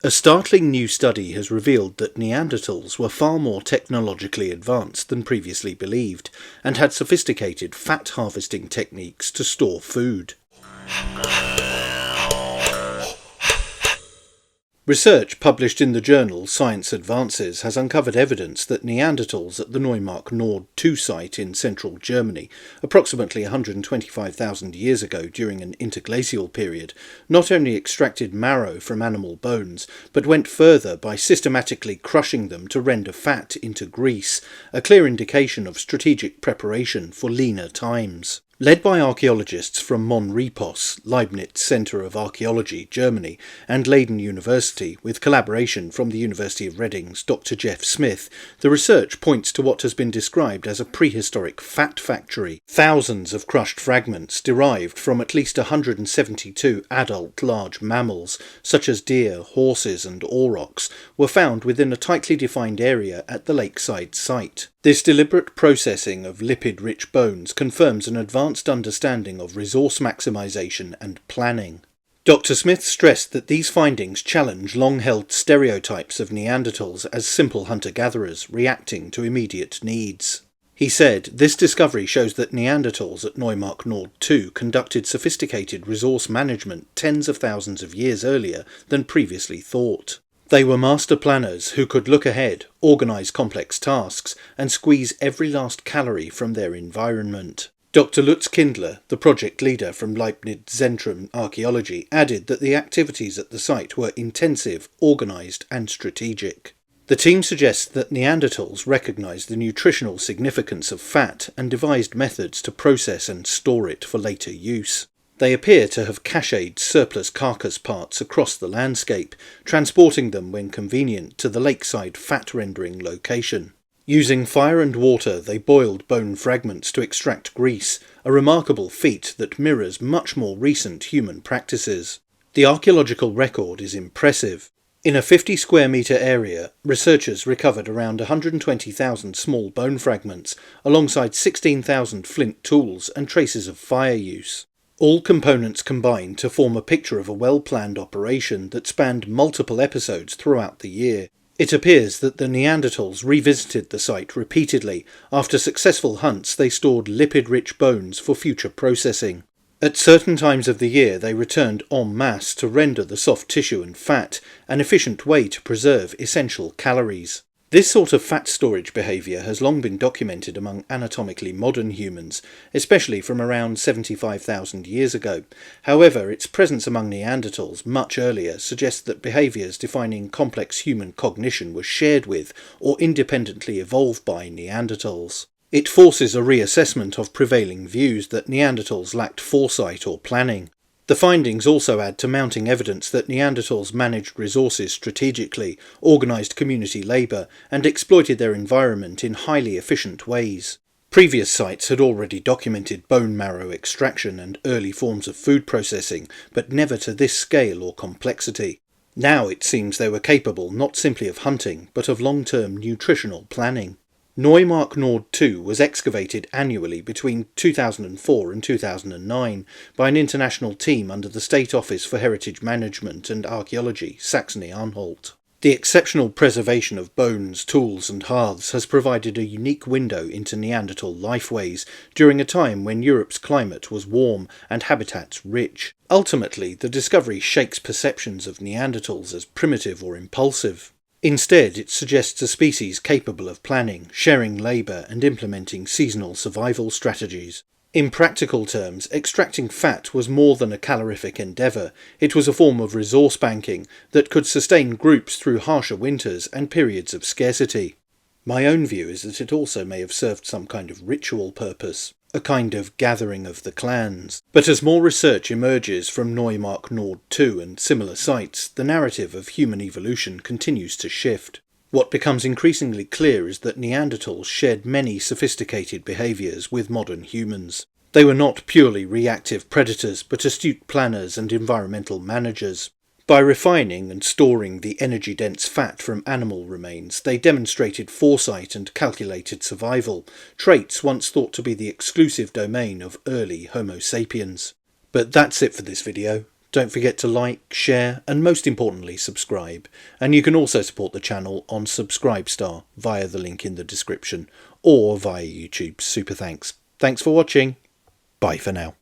A startling new study has revealed that Neanderthals were far more technologically advanced than previously believed, and had sophisticated fat harvesting techniques to store food. Research published in the journal Science Advances has uncovered evidence that Neanderthals at the Neumark Nord 2 site in central Germany, approximately 125,000 years ago during an interglacial period, not only extracted marrow from animal bones, but went further by systematically crushing them to render fat into grease, a clear indication of strategic preparation for leaner times. Led by archaeologists from Mon Repos, Leibniz Centre of Archaeology, Germany, and Leiden University, with collaboration from the University of Reading's Dr. Jeff Smith, the research points to what has been described as a prehistoric fat factory. Thousands of crushed fragments derived from at least 172 adult large mammals, such as deer, horses and aurochs, were found within a tightly defined area at the lakeside site. This deliberate processing of lipid-rich bones confirms an advanced understanding of resource maximisation and planning. Dr. Smith stressed that these findings challenge long-held stereotypes of Neanderthals as simple hunter-gatherers reacting to immediate needs. He said, "This discovery shows that Neanderthals at Neumark Nord 2 conducted sophisticated resource management tens of thousands of years earlier than previously thought. They were master planners who could look ahead, organise complex tasks, and squeeze every last calorie from their environment." Dr. Lutz Kindler, the project leader from Leibniz Zentrum Archaeology, added that the activities at the site were intensive, organised and strategic. The team suggests that Neanderthals recognised the nutritional significance of fat and devised methods to process and store it for later use. They appear to have cached surplus carcass parts across the landscape, transporting them when convenient to the lakeside fat-rendering location. Using fire and water, they boiled bone fragments to extract grease, a remarkable feat that mirrors much more recent human practices. The archaeological record is impressive. In a 50 square metre area, researchers recovered around 120,000 small bone fragments, alongside 16,000 flint tools and traces of fire use. All components combined to form a picture of a well-planned operation that spanned multiple episodes throughout the year. It appears that the Neanderthals revisited the site repeatedly. After successful hunts, they stored lipid-rich bones for future processing. At certain times of the year, they returned en masse to render the soft tissue and fat, an efficient way to preserve essential calories. This sort of fat storage behaviour has long been documented among anatomically modern humans, especially from around 75,000 years ago. However, its presence among Neanderthals much earlier suggests that behaviours defining complex human cognition were shared with or independently evolved by Neanderthals. It forces a reassessment of prevailing views that Neanderthals lacked foresight or planning. The findings also add to mounting evidence that Neanderthals managed resources strategically, organised community labour, and exploited their environment in highly efficient ways. Previous sites had already documented bone marrow extraction and early forms of food processing, but never to this scale or complexity. Now it seems they were capable not simply of hunting, but of long-term nutritional planning. Neumark Nord 2 was excavated annually between 2004 and 2009 by an international team under the State Office for Heritage Management and Archaeology, Saxony-Anhalt. The exceptional preservation of bones, tools and hearths has provided a unique window into Neanderthal lifeways during a time when Europe's climate was warm and habitats rich. Ultimately, the discovery shakes perceptions of Neanderthals as primitive or impulsive. Instead, it suggests a species capable of planning, sharing labour and implementing seasonal survival strategies. In practical terms, extracting fat was more than a calorific endeavour. It was a form of resource banking that could sustain groups through harsher winters and periods of scarcity. My own view is that it also may have served some kind of ritual purpose, a kind of gathering of the clans. But as more research emerges from Neumark Nord 2 and similar sites, the narrative of human evolution continues to shift. What becomes increasingly clear is that Neanderthals shared many sophisticated behaviours with modern humans. They were not purely reactive predators, but astute planners and environmental managers. By refining and storing the energy-dense fat from animal remains, they demonstrated foresight and calculated survival, traits once thought to be the exclusive domain of early Homo sapiens. But that's it for this video. Don't forget to like, share and most importantly subscribe. And you can also support the channel on Subscribestar via the link in the description or via YouTube. Super thanks. Thanks for watching. Bye for now.